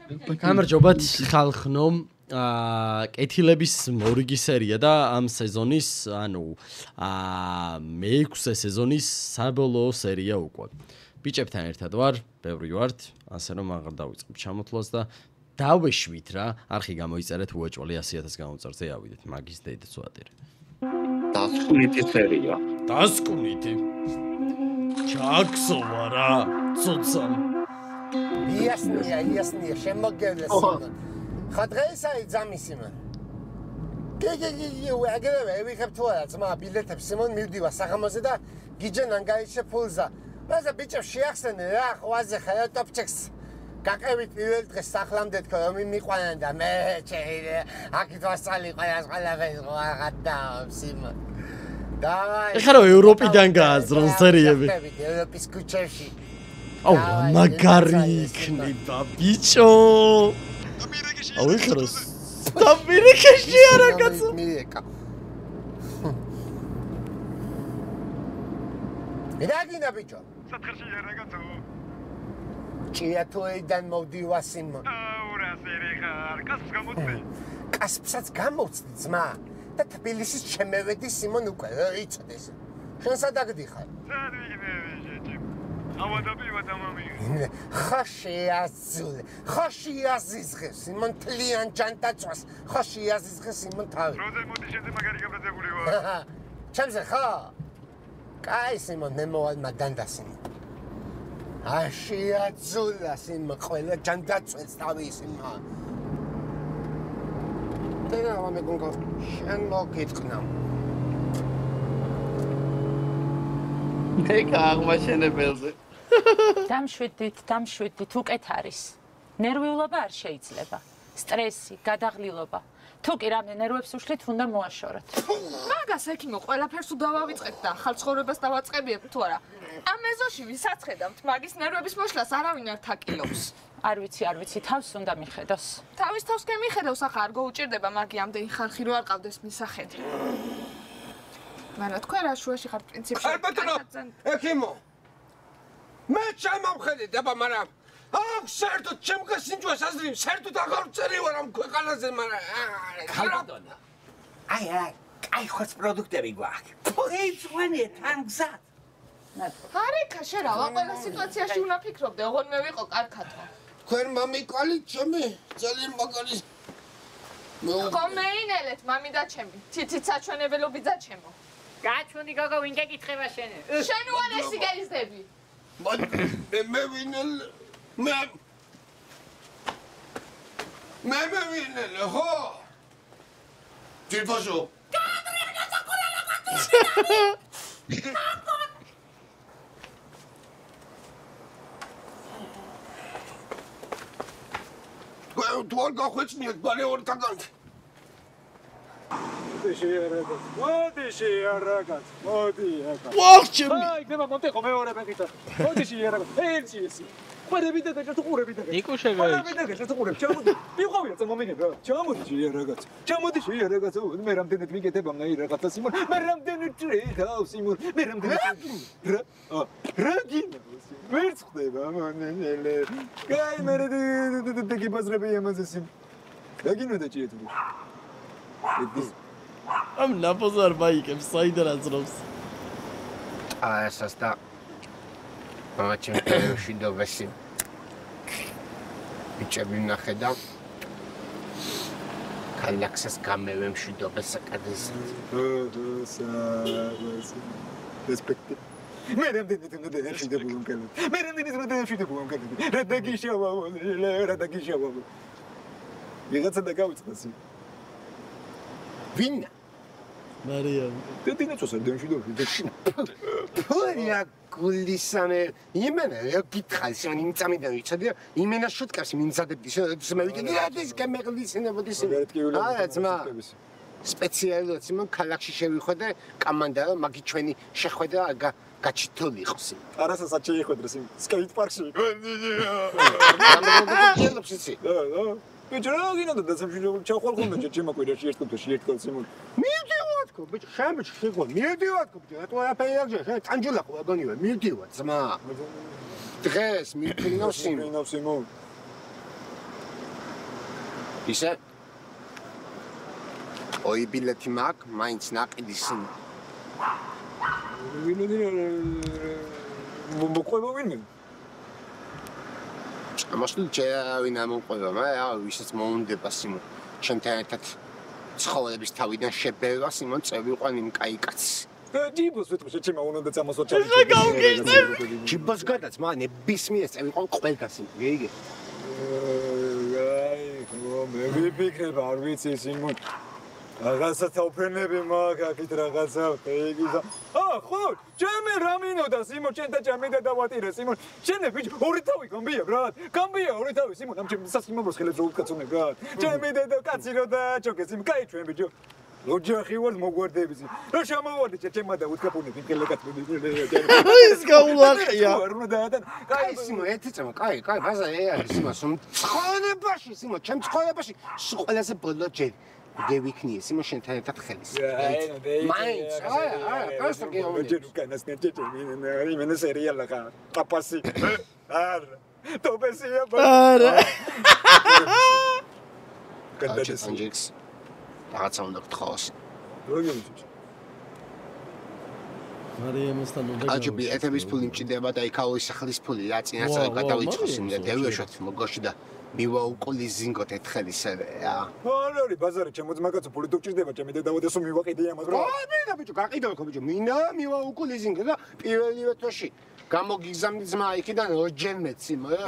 გამარჯობათ ხალხნო. კეთილების მორიგი სერია და ამ სეზონის, მე-6 სეზონის საბოლოო სერია უკვე. ბიჭებთან ერთად ვარ, ბევრი ვართ, ასე რომ აღარ დავიწყებ ჩამოთვლას და დავეშვით რა, არხი გამოიწერეთ უეჭველი 100,000 გამოწერზე ავიდეთ, მაგის დედაც ვატირე. დასკვნითი სერია. დასკვნითი. ჩაქსოვა რა, ცოცამ. იასნია, შემოგევლესიმა. ხადღეისა იძამისიმა. აგერევე ევიღებ თუ არა ძმა ბილეთებს სიმონ მივდივა საღამოზე და გიჯენან გაიჩე ფულზა. მაზე ბიჭებს შეახსენე რა, ყვაზე ხარო ტოპჩექს. გაყევით პირველ დღეს სახლამდე თქო რომ მიყვანან და მე ჩეირე აქეთ ვასწალი ყველაფერს ვაღადავს სიმონ. დავაი. ეხლა რა ევროპიდან გააზრონ სერიები. ევროპის ქუჩებში. აუ მაგარი იქნება ბიჭო. აუ ეხლა სტაბილიკეში არა კაცო. მირაგინა ბიჭო. სათხარში არა კაცო. ჭიათოიდან მოვდივა სიმონ. აუ რა სერი ხარ, კაცს გამოცდი. კაცსაც გამოვცდი ძმა. და თბილისის შემევედი სიმონ უკვე იცოდეს. შენ სად აგდიხარ? სად ვიგნები შეჭი. ავადაბივა დამამი. ხოში აზიზღე სიმონ თლიან ჯანტაწვას. ხოში აზიზღე სიმონ თავი. როზე მოდი შეძე მაგარი გაბრაზებული ვარ. ჩემზე ხო? კაი სიმონ მე მოვალ მაგანდასიმ. აშიაძულა სიმონ ყველა ჯანტაწვეს თავი სიმონ. და ამე გონგო შენ მოგიტყნა. მეკა აღმაშენებელზე. დამშვიდით უკეთ არის. ნერვიულობა არ შეიძლება. სტრესი, გადაღლილობა. თუ კი რამე ნერვებს უშლით, უნდა მოაშოროთ. მაგას ექიმო ყველაფერს უდავავიწყეთ და ახალ ცხოვრებას დავაწყებიებ თუ არა. ამ ეზოში ვისაცხედამთ, მაგის ნერვების მოშლას არავინ არ თაკილობს. არ ვიცი, თავს უნდა მიხედოს. თავის თავს კი მიხედავს, ახლა არ გოუჭირდება მაგი ამდენი ხალხი რო არ ყავდეს მისახედი. მაგრამ თქვენ რა შუაში ხართ პრინციპში? ალბათო, ექიმო. მე ჩამავხედეთ, აბა, მაგრამ აქ საერთოდ ჩემგასინჯვას აზრი, საერთოდ აღარ წერი ვარ ამ ქვეყანაზე, მაგრამ ხალხონა. აი ხოც პროდუქტები გვაქვს. ფუძვანი თანგზად. არიქა შენ რა, ყველა სიტუაციაში უნდა ფიქრობდე, ოღონ მე ვიყო კარქათო. თქვენ მამიკალი ჩემი ძალიან მაგარი. კომეინელეთ მამი და ჩემი, თითით საჩვენებელობი და ჩემო. გაჩვენი გოგო ვინ გეკითხება შენ? შენ უანესი გაიზდები. მე ვინელ მე ვინელ ხო? ჯილფაშო. თუ არ გახვეწნიათ ბალე ორთაგან. მოდი შეარაგაც. ვახჩემი. იქნება მომტეხო მეორე მეხითა. მოდი შეარაგაც. ერთი ესი. ყვერები და გაჭუყურები და. ნიკუშა გაიჭ. ყვერები და გაჭუყურები. ჩამოდი. მიყვავია წამომიღებ რა. ჩამოდი შეარაგაც. ჩამოდი შეარაგაც. მე რამდენად მიგეთებ ამ რაღაცა სიმონ. მე რამდენად ტრეიდავ სიმონ. მე რამდენად რა გინდა. ვერც ხდება მანელე. გაი მე დაგიბაზრები ამაზე სიმონ. დაგინო და ჭიეთული. ამ ნაპოზარ მაიკებს საიდან აზრობს? ესას და მაჩემში დოვესი. ბიჭები ნახე და კალაქსას გამევემში დოვესაკადეს. რესპექტი. მე რამდენიც უნდა შედებულო კალო. მე რამდენიც უნდა შედებულო კალო. რა დაგიშავა. ვიღაცა დაგავიწყდა. ვინა? მარიამ. დედინაცოს არ დამშვიდობდი. ფორია გულისანე. იმენა რა გითხარ შენ იმ წამიდან ვიცოდი იმენა შუტკავს მიმზადებდი შენ მე ვიტყვი რა ეს გამეღლისინებოდი შენ. არა ძმა. სპეციალურად სიმონ ქალაქში შევიხვედე კამანდა რომ მაგი ჩვენი შეხვედრა გაჩითული იყოს. არასასაც შეიხვედრე სიმონ. სკეიტ პარკში. ბიჭო რა გინდა და სამშობლო ჩახვალ ხომ ჩემო კვირაში ერთ კვირაში ერთ კაცი მო მივდივათქო ბიჭო შენ შეგო მივდივათქო ბიჭო რატო არაფერი არ გჯერ შენ წანჯულა ხო აგონივა მივდივათ ძმა დღეს მიფრინავ სიმო ისე ოი ბილეთი მაქვს, მაინც ნაყიდი სინ. მოყვება ვინმე? ამასულ ჯერავინ ამოყვება, მაგრამ ვისაც მოუნდება სიმონ. ჩემთან ერთად ცხოველების თავიდან შებევა სიმონ წევიყვან იმ კაი კაცს. ჯიბოს ვეთქო შეჩემა უნდა წამოსვაჭარი. ჯიბოს გადაც მან ნებისმიერ წევიყვან ყველგან სიმონ. გეიგე. მე ვიფიქრებ არ ვიცი სიმონ. რაღაცა თოფენები მაგაკით რაღაცა ეგიზა. ხო, ჩემი რამინოდა სიმონ, შენ და ჩემი და დავატირე სიმონ. შენ ბიჭ ორი თავი გამბია ბრატ. გამბია ორი თავი სიმონ, ამ ჩემ სასიმონს ხელებს რო უკაცუნე ბრატ. ჩემი და კაცი რო და ჩოკე სიმონ, კაი ჩვენ ბიჭო. ოჯახი ვარ მოგვარდები სიმონ. რო შემოვარდი ჩემმა და უთქაფუნები ხელეკაცები. ის გაულახია. კაი სიმონ, ერთი წამო, კაი, ბაზა არის სიმონ. ცხოვრებაში სიმონ, ჩემ ცხოვრებაში ყველაზე ბოლო ჯერ გევიქნიე სიმონ შენთან ერთად ხელის. მაინც, просто ჯერ უკანას ნეჭეჭები, იმენა სერიალა ხა. პაპასი. არა. ტოპესია ბა. არა. კანჯექს. რაღაცა უნდა გთხოვოს. როგორ ვიცი? მარიამოსთან უნდა აჯი ბილეთების ფული მჭირდება და იქაო სახლის ფული რა წინასწარ გადავიწყოს იმ და დევეშოთ მოგოში და მივაუკოლიზინგოთ ერთხელ ისევე რა. არა, ბაზარი ჩემოძმაკაცო ფული თუ გჭირდება ჩემი და დავადესო მივაყიდე ამას რა. მინდა ბიჭო, გაყიდავ ხო ბიჭო, მინდა მივაუკოლიზინგე და პირველივე თვეში გამოგიგზავნი ძმა იქიდან ორჯერ მეცი მოა.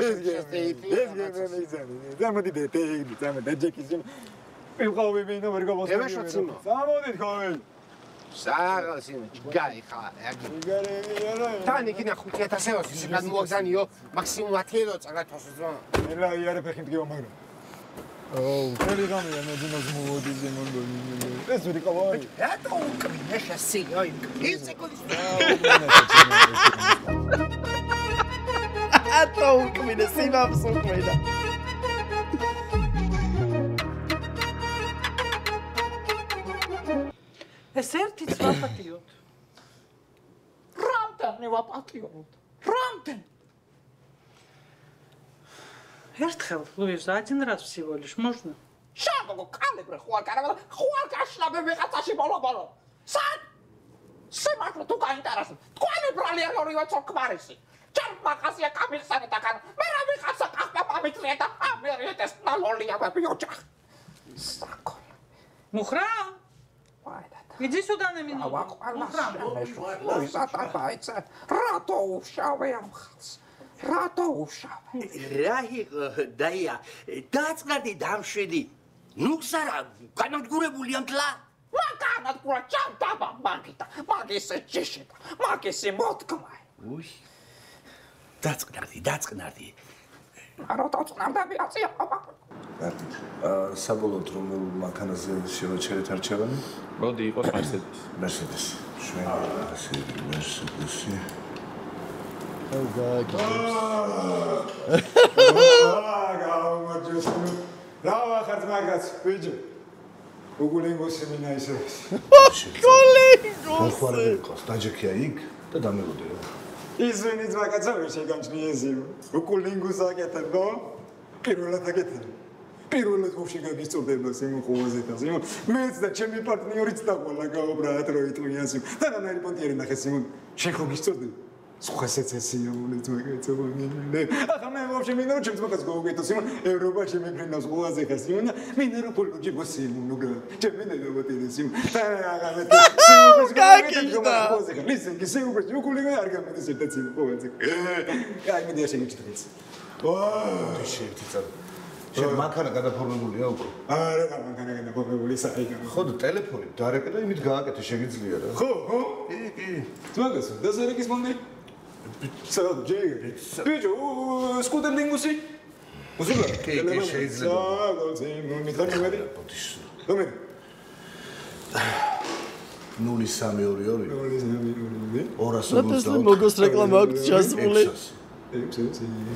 ზამოდი და ჯეკი ზემ. ვიყავი მინდა ვერ გავასწრებ. დევეშოთ სიმო. ზამოდით ხავენ. საღა სიმო, ჯგარი ხა. თან იქიდან 5000 ევროს ისე გადმოგზანიო, მაქსიმუმ 10 ეურო წაგათვას ძმა. ელა იარე ფეხით გიო მაგრამ. ოუ, ხელი გამია მე ძინოს მოდი ზემონდო. ეს ვიყავი. რატო უკრინე შესიო იქ. ისე კოდის. ატო უკმინე სიმავს უკმინა. ეს ერთიც ვაპატიოთ. რამდენი ვაპატიოთ? რამდენი? ერთხელ ლუიზა один раз всего лишь можно. შაგო კალებრე ხوار კარავა, ხوار გაშლაბე ვიღაცაში ბოლო. სად? სიმართლე თუ გაინტერესებს. თქვენი ბრალი არ ორივე წოქმარისი. ჩემ მაღაზია გამიხსენე და კან. მე რა ვიღაცა ყახბა მომიწრია და ამერიტეს ნალოლია ბიოჯახ. საკო. მუხრა? ვაიდა. იძი სუდა ნემინო. ლუიზა ტაბაიცა. რატო უშავე ამ ხალხს? რატო უშავე? რა იყო დაია დაწყდი დამშვიდი ნუ სარა განადგურებული ამ თლა მაგანადგურა ჩავდაბა მაგიტა მაგის ჭიშიტა მაგის მოთქმა უი დაწყნარდი არა დაწყნარდა ვიაცია საბოლოოდ რომელ მანქანაზე შევაჩერეთ არჩევანი? მოდი იყოს Mercedes. შვენი Mercedes-ი. Bravo, ხარწმაგაც, ბიჭო. უგულინგოსი მინა ისე. უგულინგოსი. ხوارები იყოს, დაჯექია იქ და დამელოდეო. ისინი ძმაკაცა ვერ შეგამჩნიეზი. უგულინგოსა კეთებო. პირველად აკეთებ. პირველად ხო შეგაგიწოდება სიმონ ხუაზეთა. სიმონ მეც და ჩემი პარტნიორიც დაგვალა გაუბრალად რო იტყვიასი. და რანაირი პონტიერი ნახე სიმონ. შენ ხო გიწოდები? სხვასეცესია მონეთ მაგაცობინე. ახლა მე ვაფშე მინდა რომ ჩემს მაგას გავუკეთო სიმონ ევროპაში მიფრინავს ყველაზე ხა სიმონ და მინდა რომ პოლოჯი მოსიმონ ნუგა. ჩემ მინდა დავატირე სიმონ. აღა მე სიმონ გაკეთდა. ლისენ კი სიმონ უკულინგო არ გამედეს ერთ სიმონ ყოველზე. აი მე დიახ შეგიჭდეთ. ვაუ შეიძლება წა. შენ მანქანა გადაფორმებულია უკვე? არა, მანქანა გადაფორმებული საერთოდ. ხო და ტელეფონი დარეკე და იმით გააკეთე შეგიძლია რა. ხო. კი. ძმაკაცო, დასერეკის მომდი. საერთოდ ჯეიგე. ბიჭო, სკუტერ დინგუსი? უზურა. კი, შეიძლება. მithani მე. რომე? 0322 200 მოგოს რეკლამა აქვს ჩასმული.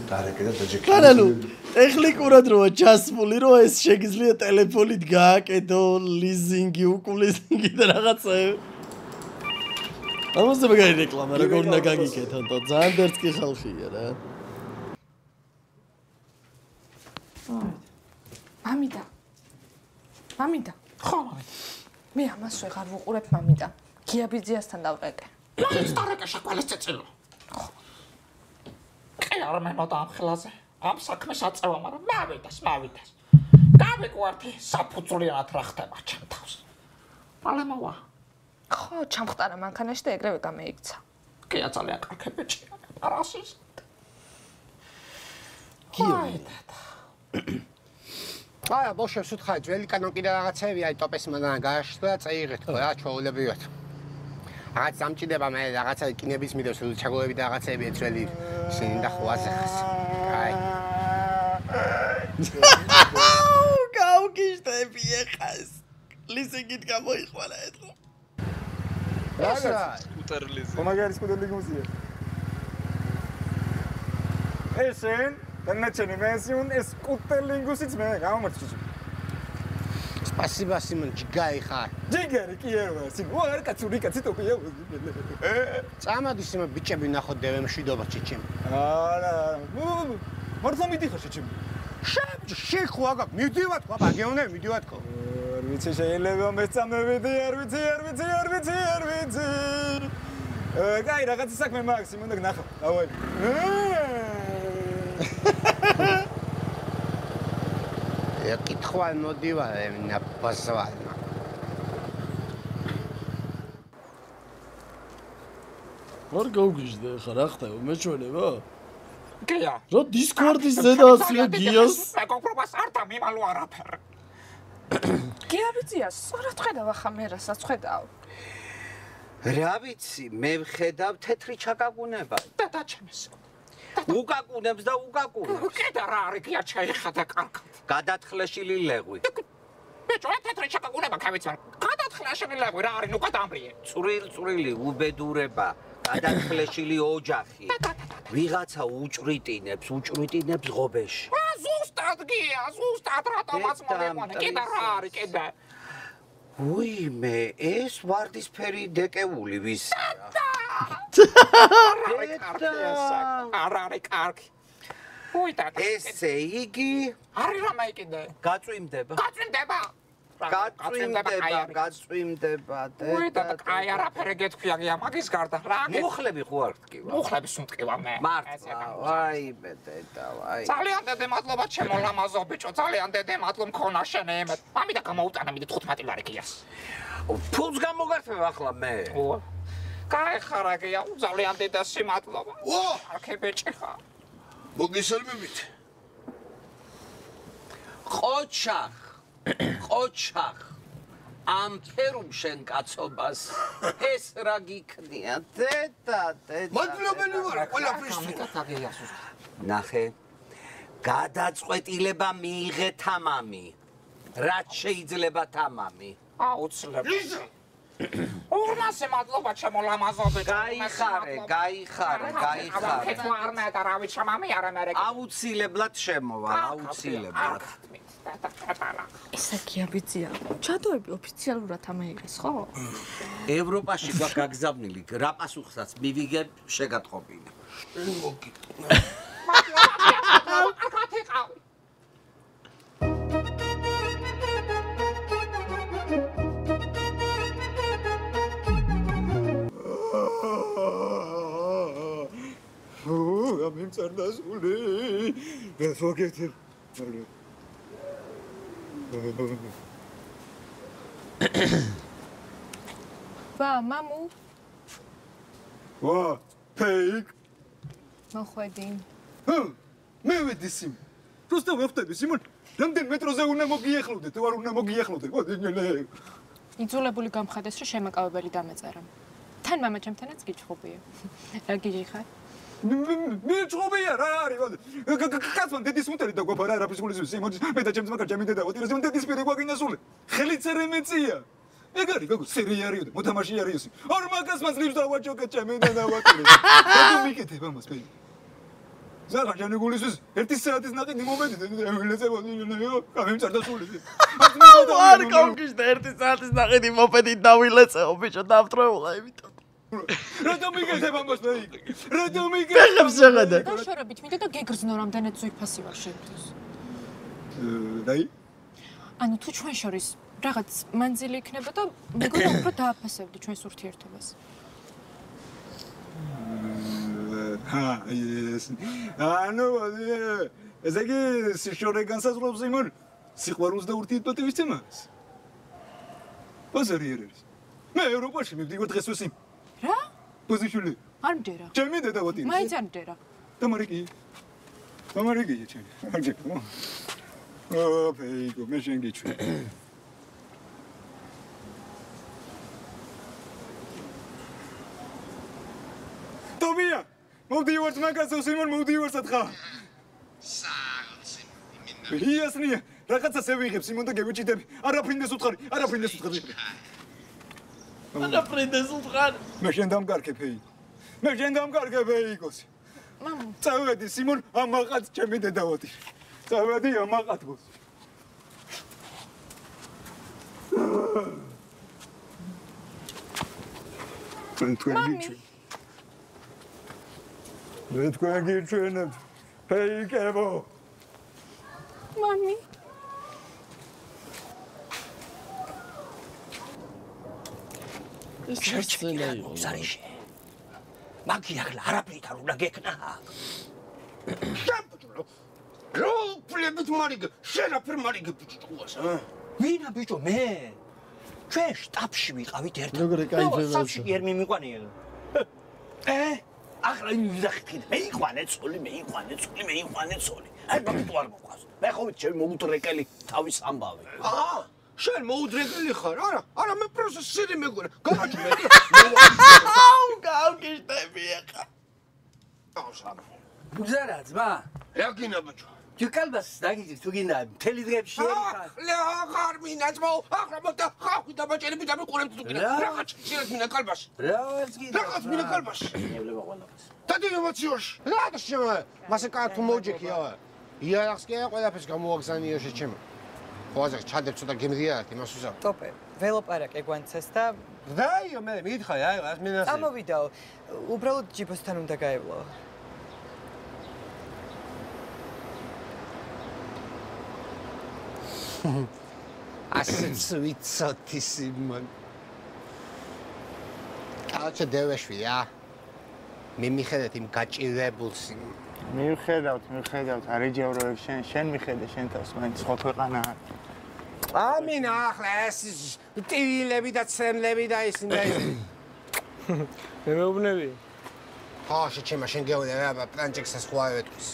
დარეკე და დაჯექი. ანუ ტექნიკურად როა ჩასმული, რომ ეს შეგიძლია ტელეფონით გააკეთო, ლიზინგი, უკულიზინგი და რაღაცაები. ამაზე მაგარი რეკლამა როგორ უნდა გაგიკეთო, ძალიან დერწკი ხალხია რა. მამიდა, მამინდა. ხო, მამინდა. მე ამას ვეღარ ვუყურებ მამინდა. გიაბიძიასთან დავყეკე. მაინც დარეკე შეკვალეს წეწილო. კი არ მენოდა ამ ხელაზე. ამ საქმეს აწევა, მაგრამ მავიდას. გავიკვართი საფუძვლიანად რა ხდება ჩემ თავს. მალე მოვა. ხო, ჩამხტარა მანქანაში და ეგრევე გამეიქცა. კია ძალიან კარგი ბიჭია. არასის. აი, ბოშებს უთხარი, ძველი კანონკიდა რაღაცები, აი ტოპეს მანდან გააშლა და წაიღეთ ხო რა, ჩვეულებრივად. რაღაც სამჭიდება მე რაღაცა კინების მიდევს, ჩაგოები და რაღაცები ეცველი ისინი და ხვაზე ხას. აი. გავგიშდები ეხას. ლიზინგით გამოიხვალა ეთქო. რა? სკუტერ ლიზინგი. მაგარი სკუტერ ლიზინგია. ესენ დანაჩენი მენსიონ სკუტერ ლიზინგიც მე გამომარჩიჭი. Спасибо, Симон, ჯიგარი ხარ. ჯიგარი კი არა, Симон, არ კაცური კაცი ტოპია. წამოდი Симон, ბიჭები ნახოთ დევემშვიდობა ჩიჩიმ. არა. მართლა მიდიხარ ჩიჩიმ. შენ ხო აგა, მიდივარ ხო, ბაგეონე მიდივარ ხო. არ ვიცი შეიძლება მეწამებიდი, არ ვიცი. გაი რაღაცა საქმე მაქვს, Симон და ნახავ. დავაი. კითხვა მოდივარ ენა ბაზვალმა. არ გავგიჟდე ხა რა ხდება მეჩვენება? კია. რა დისკორდის ზედა აცია გიას? მეგობრობას არ დამიმალო არაფერი. გიაბიძიას, სწორად ხედავ ახლა მე რასაც ხედავ. რა ვიცი, მე ვხედავ თეთრი ჩაკაკუნება. და ჩემს. უკაკუნებს და უკაკუნებს. კიდე რა არის გია ჩაიხადა კარგად. გადათხლეშილი ლეღვი. ბიჭო, თეთრი ჩაკაკუნება გავიცვარ. გადათხლეშილი ლეღვი რა არის, ნუ გადამრიე. წვრილი უბედურება, გადათხლეშილი ოჯახი. ვიღაცა უჭრიტინებს ღობეში. ზუსტად გია, ზუსტად რატომაც მომიყვანე. კიდე რა არის, კიდე. უიმე, ეს ვარდისფერი დეკეული ვისია. არ არის კარგი. უიტა, ესე იგი, არის რამე კიდე. გაწვიმდება. გაწვიმდება. უიტა, აი არაფერი გეთქვია გია, მაგის გარდა რა. მუხლები ხო არ ტკივა? მუხლები სუნტკივა მე. მართლა, ვაიმე დედა, ვაი. ძალიან დიდი მადლობა ჩემო ლამაზო ბიჭო, ძალიან დიდი მადლობა მქონა შენ ემეთ. მამიდა გამოუტანა მიდე 15 ლარი გიას. ფულს გამოგართებ ახლა მე. კაი ხარ გია, ძალიან დიდი სიმადლობა. აქ ბიჭი ხარ. მოგესალმებით. ყოჩახ ამ ფერუმ შენ კაცობას ეს რა გიქნია დედა მადლობელი ვარ ყველაფრისთვის ნახე გადაწყვეტილება მიიღე თამამი რაც შეიძლება თამამი აუცილებლად ორმასე მადლობა ჩემო ლამაზო ბიჭო გაიხარე კეთვა არ მე და რა ვიცი მამი არა მე აუცილებლად შემოვალ აუცილებლად ესა გიაბიძია ჩადოები ოფიციალურად ამეიღეს ხო ევროპაში გაგზავნილი რა პასუხსაც მივიგებ შეგატყობილი გამიმწერდა სული გასვაგეთებ ვა მამუ ვა ფეიქ მოხვედი მე ვედი სიმ просто ვახტები სიმონ რამდენ მეტროზე უნდა მოგიახლოდე თუ არ უნდა მოგიახლოდე იძულებული გამხადეს რომ შემაკავებელი დამეწერა თან მამა ჩემთანაც გიჩხუბია რა გიჟიხარ მე ჩხუბია რა არის კაცმან დედის უნტერი და გვაფარა არაფრის გულისის სიმონ მე და ჩემს მაგარ ჩემი დედა ვატირეს მე დედის პირი გვაგინა სული ხელით ცერემეცია ეგ არის გოგო სერიარიო მოთამაში არიოს არ მაგასმას ლიფს დავაჭოკე ჩემი და დავატირეს რატომ მიკეთებ ამას მე ზაღა ჩემი გულისის 1 საათის ნაყიდი მომენტი ვილეცებოდი გამიმწერდა სული არ გავგიშდა 1 საათის ნაყიდი მომენტი დავილეცეო ბიჭო დავტრეულა იმიტომ რატომ მიგეთებ ამას მე რატომ მიგეთებ ფეხებს შეხედე დაშორებით მიდე და გეგრძნო რამდენად ზույფასი ვარ შენთვის რაი ანუ თუ ჩვენ შორის რაღაც მანძილი იქნება და მეგონა უფრო დააფასებდი ჩვენს ურთიერთობას. ანუ ესე იგი სიშორე განსაზღვრავს იმან სიყვარულს და ურთიერთობებს. ბაზარი არის. მე ევროპაში მივდივარ დღესვე სი. რა? ბოზიშვილი. არ მჯერა. ჩემი დედავატი. მაინც არ მჯერა. და მარიკი. ჩემი. არ ჯერა. ფეიკო, მე შენ გიჩვენ. ტომია, მოვდივართ მაგასოს იმან მოვდივართ სათხა. იასნია, რაღაცას ევიღებ სიმონ და გევიჭიდები. არაფრინდეს უთხარი. არაფრინდეს უთხარი. მე შენ დამკარგე ფეიკოს. მამო. წავედი სიმონ, ამაყად ჩემი დედავატი. წავედი ამაყად გოს. მე თქვენ გიჩვენებთ ფეიკებო. მამი. ჩერჩკილა მოგზარიში. მაგი ახლა არაფრით არ უნდა გეკნა. რო პლებით მარიგე, შენ აფერ მარიგე ბიჭყუას, ვინა ბიჭო მე? ჩვენ შტაბში ვიყავით ერთად. როგორ ეკაიფებოდა? საში ер მიმიყვანია. ახლა ვიზახით. მეიყვანე ცოლი. აი მაგით არ მოყვას. მე ხოვით ჩემი მოუდრეკელი თავის ამბავი. შენ მოუდრეკელი ხარ? არა, მე პროცესირი მეგონა. გააჩმე. გავგიშტები ახლა. ბუზარა ძმა. რა გინდა ბიჭო? ჯიკალბას დაგიძი თუ გინდა მთელი დღეებში შევიხარ. ახლა მინა ძმო, ახლა მოთა ხავი და ბაჭერები დამიყურებთ თუ გინდა. რაღაც შეიძლება მინა კალბაში. რაღაც მინა კალბაში. ნევლება ყველაფერს. დადი ემოციოში. რა შემა? მასე კარტუ მოჯექია. იარაღს კი ყველაფერს გამოვაგზავნიო შეჩემო. ხოაზე ჩადებ ცოტა გემრიარად იმას უზავ. ტოპე, ველოპარაკე გვანცეს და დაიო მე მითხარი აი რას მინასე. ამოვიდაო. უბრალოდ ჯიბოსთან უნდა გაევლო. ასეც ვიცოთი სიმონ. კაჩა დევეშვი რა. მე მიხედეთ იმ გაჭირებულს. მივხედავთ, არეჯევროებ შენ მიხედე შენ თავს, მაინც სხვა ქვეყანა არ. ამინა ახლა ეს ტივილები და ცემლები და ის მე. მე მეუბნები. ხო, შეჩემა შენ გეუბნები რა პლანჭექსას სხვა ეთქვის.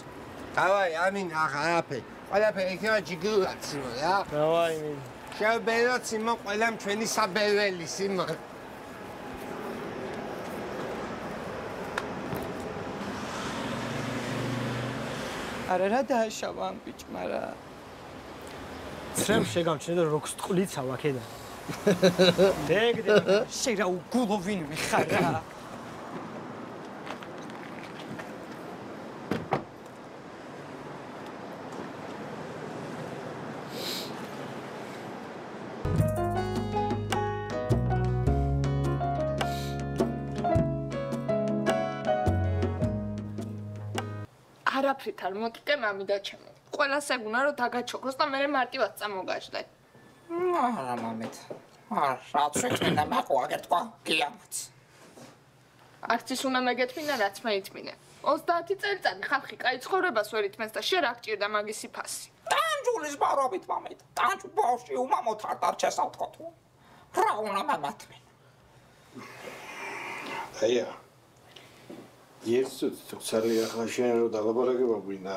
დავაი, ამინა ახლა აფე. ყველაფერი იქნება ჯიგრულად სიმონ რა. დავაი მინ. შევბეროთ სიმონ ყველამ ჩვენი საბერველი სიმონ. არა რა დააშავა ამ ბიჭმა რა. ცრემ შეგამჩნე და როგს ტყლიცავ აქედან. დეგდე შენ რა უგულოვინ ვიხარ რა. არაფრით არ მოკიდე მამი და ჩემო. ყველას ეგუნა რომ დაგაჩოქოს და მე მარტივად წამოგაждდე. არა მამეთ. რაც შექმნა მაყო აგერთყვა გიამაც. არც ის უნდა მეგეთმინა რაც მე ითმინე. 30 წელიწადი ხალხი კაი ცხოვრებას ვერ ითმენს და შენ რა გჭირდა მაგისი ფასი. ტანჯულის ბარობით მამეთ. ტანჯუ ბავშვი უმამოთ არ დარჩესავ თქო თუ. რა უნდა მამათმენ. აია იესუც ცალი ახლა შენ რო დალაპარაკება გვინდა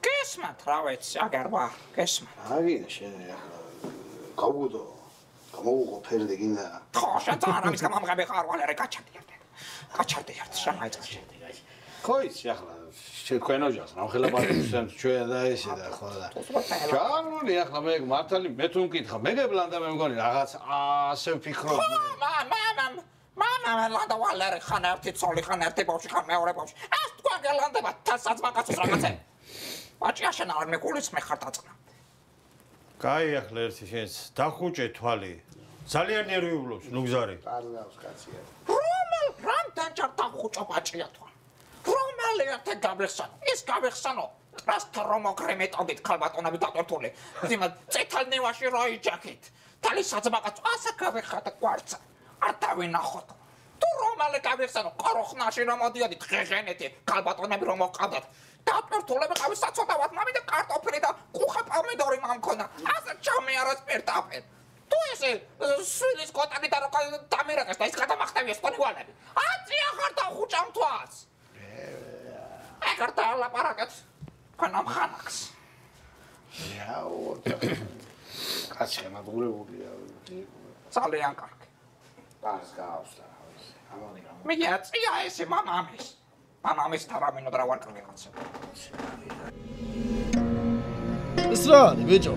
გესმათ რა ვიცი აგერვა გესმათ აგინე შენ ახლა გავუდო გამოვუყო ფერდი გინდა ხო შენ წარამის გამამღები ხარ ვალერე გაჩარდი ერთ შემაიწყე ხო იცი ახლა თქვენ ოჯახს ნამხელაპარაკებსთან ჩვენ და ესე და ხო და ჩამონი ახლა მე მართალი მე თუ მკითხა მეგებლან და მე მგონი რაღაც ასე ვფიქრობ მამა ლანდა ვალერე ხან ერთი ცოლი ხან ერთი ბავშვი ხან მეორე ბავშვი ეს თქვენ გელანდება თასაც მაგაცოს რაღაცე ბაჭია შენ არ მეკულის მე ხარ დაწყნა კაი ახლა ერთი შენს დახუჭე თვალი ძალიან ნერვიულობს ნუგზარი პარნავს კაცია რამდენ ჯერ დახუჭა ბაჭია თვალი რომელი ერთი გავიხსანო ის გავიხსანო რასთან რომ მოკრემეტოდით ქალბატონები დატვირთული. ძიმად წითელ ნივაში რო იჯახით. თალის საძმაკაც ასაკავე ხათა კვარცა. არ დავინახოთ. თუ რომალი გავიხსენო ყოროხნაში რომ მოდიოდით ღეღენეთი ქალბატონები რომ მოყავდათ. დატვირთულები ყავის საწოდავად მამი და კარტოფილი და კუხა პომიდორი მამქონა. ასე ჩამიაროს პირდაპირ. თუ ესე სულის კოტანი და როკა დამერაკეს და ის გადამახტევია სპონივალები. აწია ხარ და ხუჭამ თვას. ეკარტა ლაპარაკეთ. ქონამ ხანაკს. იაო. კაცი მადღურებულია. ძალიან კარგი. პას გავსდა. ამონიკა. მე აწია ესე მამამის. მამამის თარამინო და ვარ კრიკაცი. ეს რა, ბიჭო?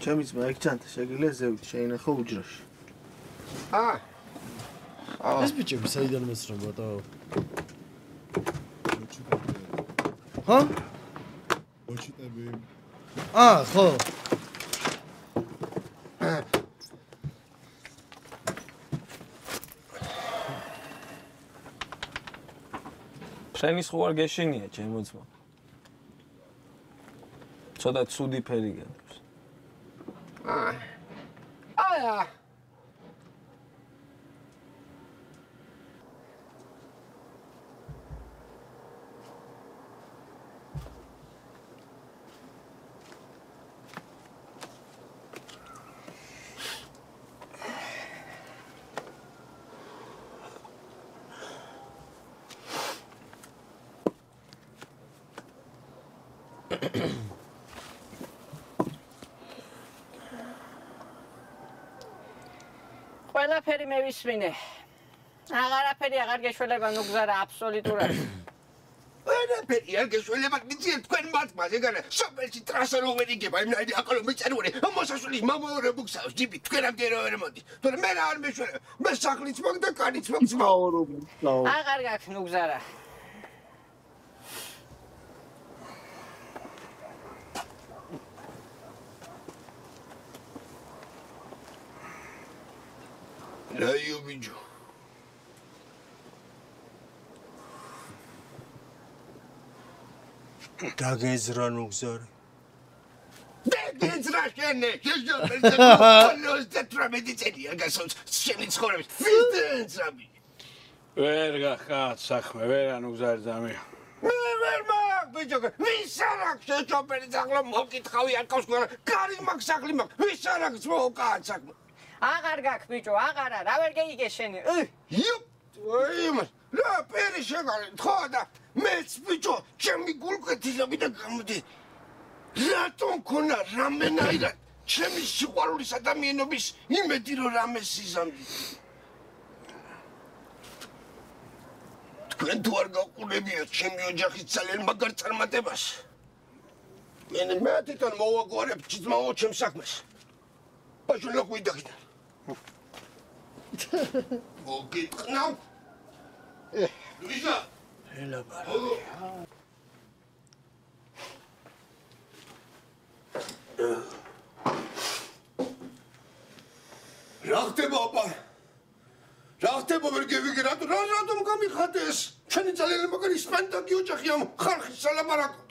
ჩემიც მაიქჩანთა შეგიძლია ზევით შეინახო უჯრაში. ეს ბიჭები საიდან მოსრებოდა? ჰა? ოჩიტები. ხო. ფრენის ხო არ გეშინია ჩემო ძმა. ცოტა ცუდი ფერი გადებს. აია. ყველაფერი მევისმინე. აღარაფერი აღარ გეშველება ნუგზარა აბსოლუტურად. ყველაფერი არ გეშველება მიწიერ თქვენ მათმას ეგარა სოფელში ტრასა რო ვერიგება იმნაირი აყალო მეწარული მოსასვლის მამაორე ბუქსავს ჯიბი თქვენამდე რო ვერ მოდი თორე მე რა არ მეშველება მე სახლიც მოგ და კანიც მოგ აღარ გაქვს ნუგზარა. რაიო ბიჭო დაგეზრა ნუგზარი დაგეზრა შენე შეჟობ 18 წელია გასავს შენი ცხოვრების ვიდენცაბი ვერ გახათ საქმე ვერ ანუგზარი ძამი მე ვერ მაგ ბიჭო ვის არაკ შეჯობერი ძაღლო მოკითხავი არ ყავს ყველა კარი მაგ სახლი მაგ ვის არაკ მოკან საქმე აღარ გაქვს ბიჭო აღარა რა ვერ გეიგე შენი იუp იმას რა პერი შეგარი ხო და მეც ბიჭო ჩემი გულკვეთილები და გამოდი რატომ ქონა რამენაირად ჩემი სიყვარულის ადამიანობის იმედი რომ რამე სიზამდი თქვენ თუ არ გაყურებიათ ჩემი ოჯახის ძალიან მაგარ წარმატებას მე თვითონ მოვაგვარებ ძმაო ჩემ საქმეს ბაჟულა ყვიდაგიდან მოგიტყნავ ლუიზა ელა ბარა რა ხდება აბა რა ხდება ვერ გევიგე რატომ გამიხადე ეს ჩვენი ძალიან მაგარი სპენტაკი ოჯახი ამ ხალხის სალაპარაკო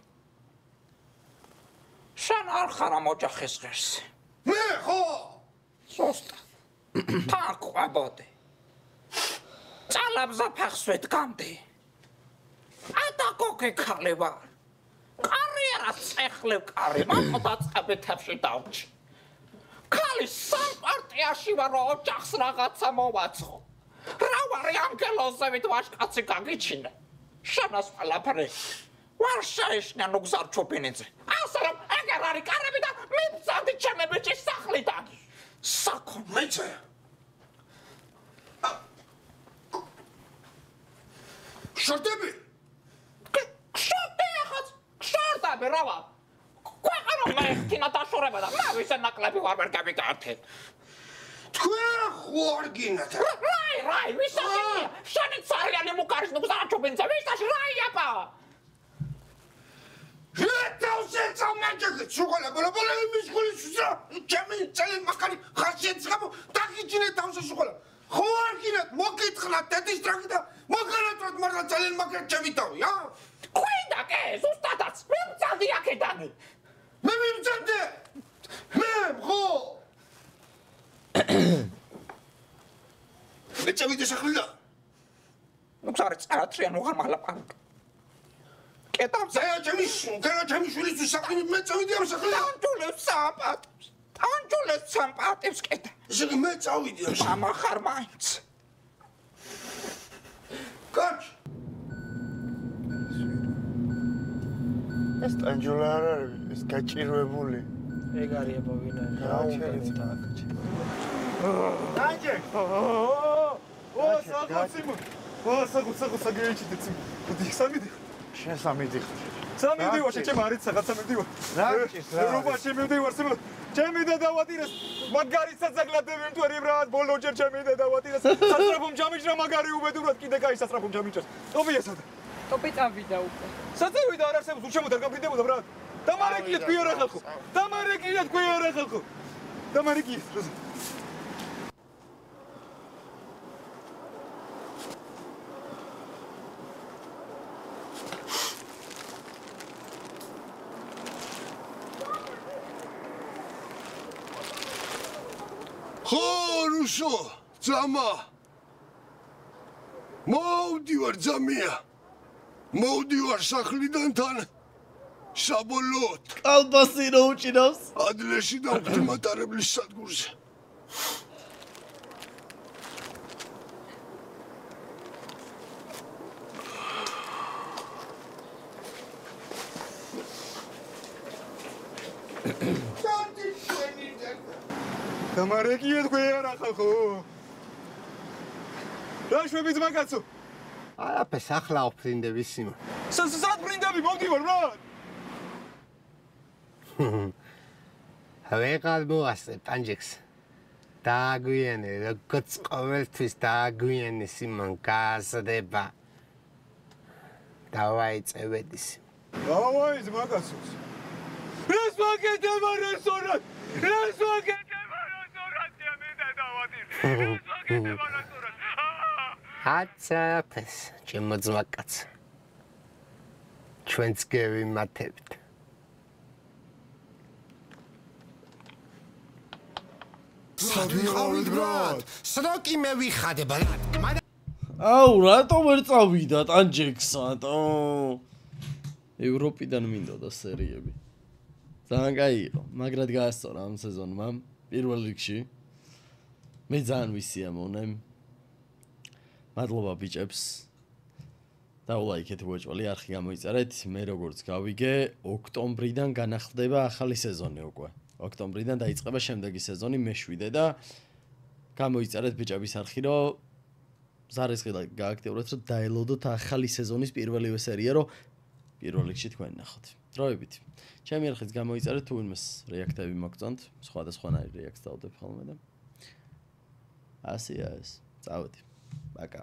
შენ არ ხარ ამ ოჯახის ღირსი მე ხო სოსტა თაყვაბოდე წალაბზა ფახსვეთ გამდი ატა კოკე ხალე ვარ კარიერა წეხლებ კარი მარტო დაწყებეთებში დავჭი ქალი სამ პარტიაში ვარ ოჯახს რაღაცა მოვაცხო რა ვარი ანგელოზებით ვაშკაცი გაგიჩინე შენას ყველაფერი ვარ შეიშნა ნუგზარ ჩოპინიძე ასე რომ ეგარ არის კარები და მიბძანდი ჩემი ბიჭის სახლიდან საკო მეცე შორტები აბე რა ვარ? ქვეყანა მექინა დაშორება და მე ვისე ნაკლები ვარ ვერ გამიგართე. თქვენ ხო არ გინათ? რაი, ვისაშია? შენი ცარიანი მუკარის ნუგზარჩობენცა, ვისაში რაი აბა? რატოსე წამაჯეკ შუღალა ბოლბოლა იმის ხულის რა ჩემი წელი მაგარი ხასიათს გამო დაგიჯინე თავზე შუღალა ხო არ გინათ მოკითხლა დედის ტრაკი და მაგარად მაგრამ ძალიან მაგარ ჩემი თავი ხვიდა კე ზუსტადაც მე მწადი აქედან მე მივწადე მე ხო მე წავიდე სახლიდან ნუგზარი წარატრიან უღარ მალაპარაკ კეთავ ჩემი შვილისთვის საქმე მე წავიდი ამ სახლიდან თანჯულებს სამპატებს თანჯულებს სამპატებს კეთა ესე იგი მე წავიდი ამ მამა ხარ მაინც კაც ეს თანჯულა არ არის ეს გაჭირვებული ეგ არის აბა ვინ არის გაუჩერეთ დაიჯე ო საგოციმ ო საგეჩიდეთ მოდი სამიდი შენ სამიდიხარ სამიდივარ ჩემ არის რაღაცა მივდივარ რა რობა შემივდივარ სიმო ჩემი და დავატირეს მაგარი საცაკლად მემტვარი ბრად ბოლოჯერ ჩემი და დავატირეს სასწრაფო ჯამიჭრა მაგარი უბედურად კიდე кай სასწრაფო ჯამიჭრას ტოპია სადა ტოპი წავიდა უკვე საწევიდა არ არსებობს უშემოდ არ გაფრინდებოდა ბრად დამარეკიეთ ქვია რა ხალხო დამარეკიეთ ქვია რა ხალხო დამარეკიეთ ხო რუსო ძამა მოვდივარ ძამია მოვდივარ სახლიდან თან საბოლოოდ კალბასი რო უჭირავს ადლეში და ღვთისმატარებლის სადგურზე დამარეკიეთ ქვია რა ხალხო რა შვებით მაგაცო არაფერს ახლა ვფრინდები სიმონ სად ფრინდები მოვდივარ ბრат ვეღარ მოასწრებ პანჯექს დააგვიანე როგორც ყოველთვის დააგვიანე სიმონ გაზრდება დავაიწევედი დავაიც მაგაცოს ეს მაკეთება რესტორან ეს მაკეთება რესტორანია მე და დავატირ ეს მაკეთება რესტორან აცაფეს ჩემო ძმაკაც ჩვენც გევიმათებთ სადვიყავით ბრატ სროკი მე ვიხადე ბრატ აუ რატომ ვერ წავიდა ტანჯექსატო ევროპიდან მინდოდა სერიები ძალიან კაი იყო მაგრად გაასწორა ამ სეზონმა პირველ რიგში მე ძალიან ვისიამოვნე მადლობა ბიჭებს დაულაიქეთ უეჭველი არხი გამოიწერეთ მე როგორც გავიგე ოქტომბრიდან განახლდება ახალი სეზონი უკვე ოქტომბრიდან დაიწყება შემდეგი სეზონი მე-7 და გამოიწერეთ ბიჭების არხი რომ ზარისხი გააქტიურეთ რომ დაელოდოთ ახალი სეზონის პირველივე სერია რომ პირველ რიგში თქვენ ნახოთ დროებით ჩემი არხით გამოიწერეთ თუ ვინმეს რეაქტები მოგწონთ სხვადასხვანაირი რეაქცია დავდებ ხოლმე და ასეა ეს წავედი პაკა